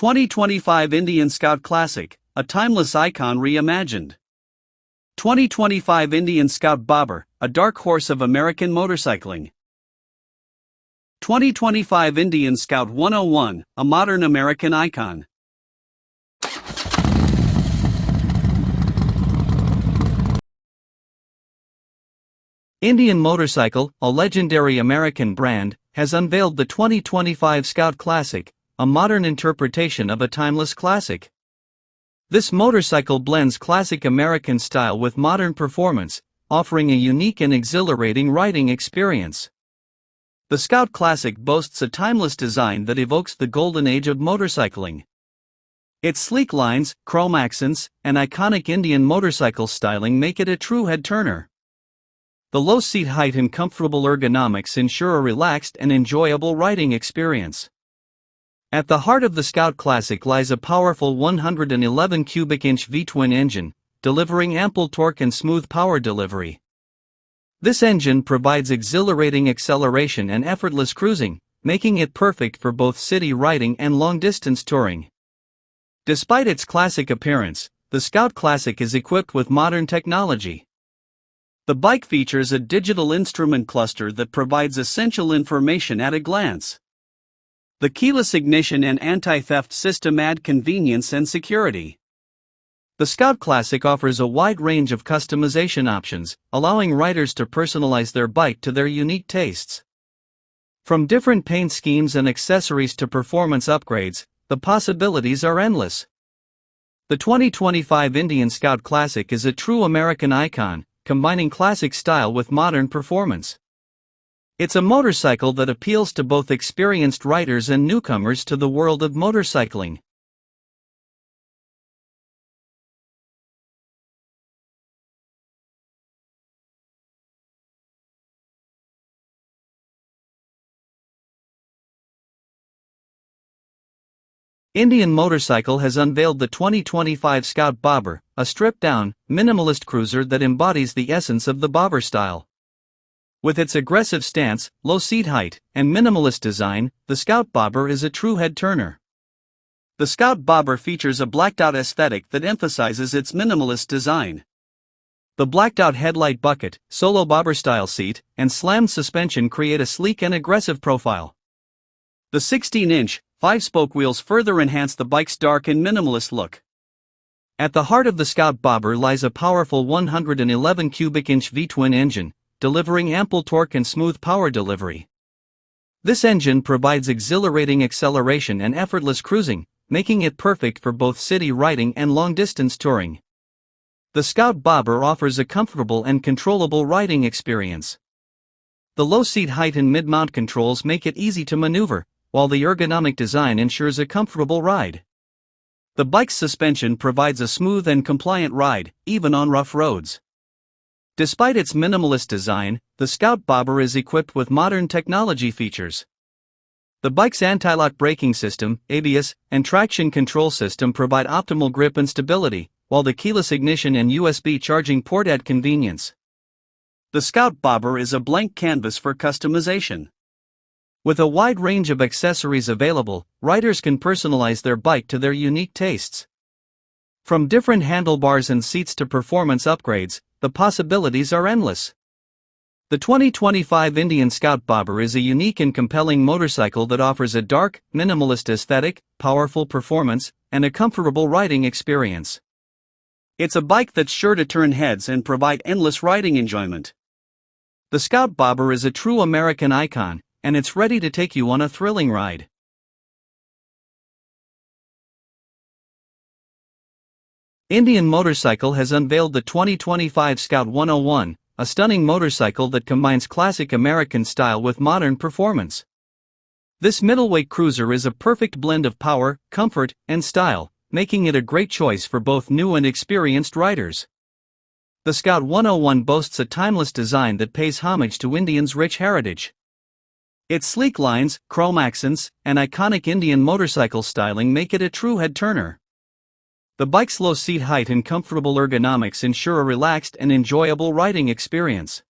2025 Indian Scout Classic, a timeless icon reimagined. 2025 Indian Scout Bobber, a dark horse of American motorcycling. 2025 Indian Scout 101, a modern American icon. Indian Motorcycle, a legendary American brand, has unveiled the 2025 Scout Classic, a modern interpretation of a timeless classic. This motorcycle blends classic American style with modern performance, offering a unique and exhilarating riding experience. The Scout Classic boasts a timeless design that evokes the golden age of motorcycling. Its sleek lines, chrome accents, and iconic Indian motorcycle styling make it a true head-turner. The low seat height and comfortable ergonomics ensure a relaxed and enjoyable riding experience. At the heart of the Scout Classic lies a powerful 111 cubic inch V-twin engine, delivering ample torque and smooth power delivery. This engine provides exhilarating acceleration and effortless cruising, making it perfect for both city riding and long-distance touring. Despite its classic appearance, the Scout Classic is equipped with modern technology. The bike features a digital instrument cluster that provides essential information at a glance. The keyless ignition and anti-theft system add convenience and security. The Scout Classic offers a wide range of customization options, allowing riders to personalize their bike to their unique tastes. From different paint schemes and accessories to performance upgrades, the possibilities are endless. The 2025 Indian Scout Classic is a true American icon, combining classic style with modern performance. It's a motorcycle that appeals to both experienced riders and newcomers to the world of motorcycling. Indian Motorcycle has unveiled the 2025 Scout Bobber, a stripped-down, minimalist cruiser that embodies the essence of the bobber style. With its aggressive stance, low seat height, and minimalist design, the Scout Bobber is a true head-turner. The Scout Bobber features a blacked-out aesthetic that emphasizes its minimalist design. The blacked-out headlight bucket, solo bobber-style seat, and slammed suspension create a sleek and aggressive profile. The 16-inch, 5-spoke wheels further enhance the bike's dark and minimalist look. At the heart of the Scout Bobber lies a powerful 111 cubic inch V-twin engine, delivering ample torque and smooth power delivery. This engine provides exhilarating acceleration and effortless cruising, making it perfect for both city riding and long-distance touring. The Scout Bobber offers a comfortable and controllable riding experience. The low seat height and mid-mount controls make it easy to maneuver, while the ergonomic design ensures a comfortable ride. The bike's suspension provides a smooth and compliant ride, even on rough roads. Despite its minimalist design, the Scout Bobber is equipped with modern technology features. The bike's anti-lock braking system, ABS, and traction control system provide optimal grip and stability, while the keyless ignition and USB charging port add convenience. The Scout Bobber is a blank canvas for customization. With a wide range of accessories available, riders can personalize their bike to their unique tastes. From different handlebars and seats to performance upgrades, the possibilities are endless. The 2025 Indian Scout Bobber is a unique and compelling motorcycle that offers a dark, minimalist aesthetic, powerful performance, and a comfortable riding experience. It's a bike that's sure to turn heads and provide endless riding enjoyment. The Scout Bobber is a true American icon, and it's ready to take you on a thrilling ride. Indian Motorcycle has unveiled the 2025 Scout 101, a stunning motorcycle that combines classic American style with modern performance. This middleweight cruiser is a perfect blend of power, comfort, and style, making it a great choice for both new and experienced riders. The Scout 101 boasts a timeless design that pays homage to Indians' rich heritage. Its sleek lines, chrome accents, and iconic Indian motorcycle styling make it a true head-turner. The bike's low seat height and comfortable ergonomics ensure a relaxed and enjoyable riding experience.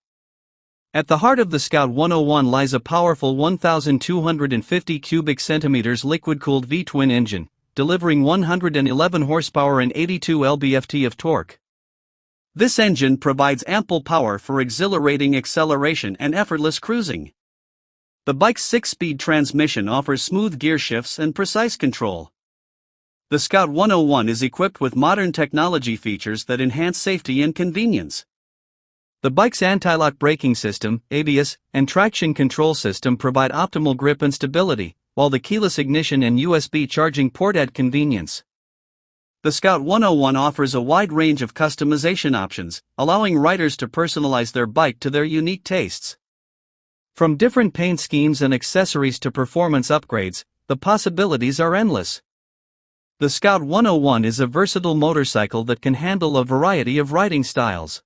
At the heart of the Scout 101 lies a powerful 1,250 cubic centimeters liquid-cooled V-twin engine, delivering 111 horsepower and 82 lb-ft of torque. This engine provides ample power for exhilarating acceleration and effortless cruising. The bike's 6-speed transmission offers smooth gear shifts and precise control. The Scout 101 is equipped with modern technology features that enhance safety and convenience. The bike's anti-lock braking system, ABS, and traction control system provide optimal grip and stability, while the keyless ignition and USB charging port add convenience. The Scout 101 offers a wide range of customization options, allowing riders to personalize their bike to their unique tastes. From different paint schemes and accessories to performance upgrades, the possibilities are endless. The Scout 101 is a versatile motorcycle that can handle a variety of riding styles.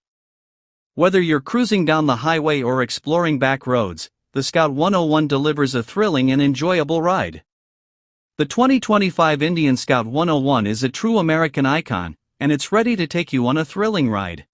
Whether you're cruising down the highway or exploring back roads, the Scout 101 delivers a thrilling and enjoyable ride. The 2025 Indian Scout 101 is a true American icon, and it's ready to take you on a thrilling ride.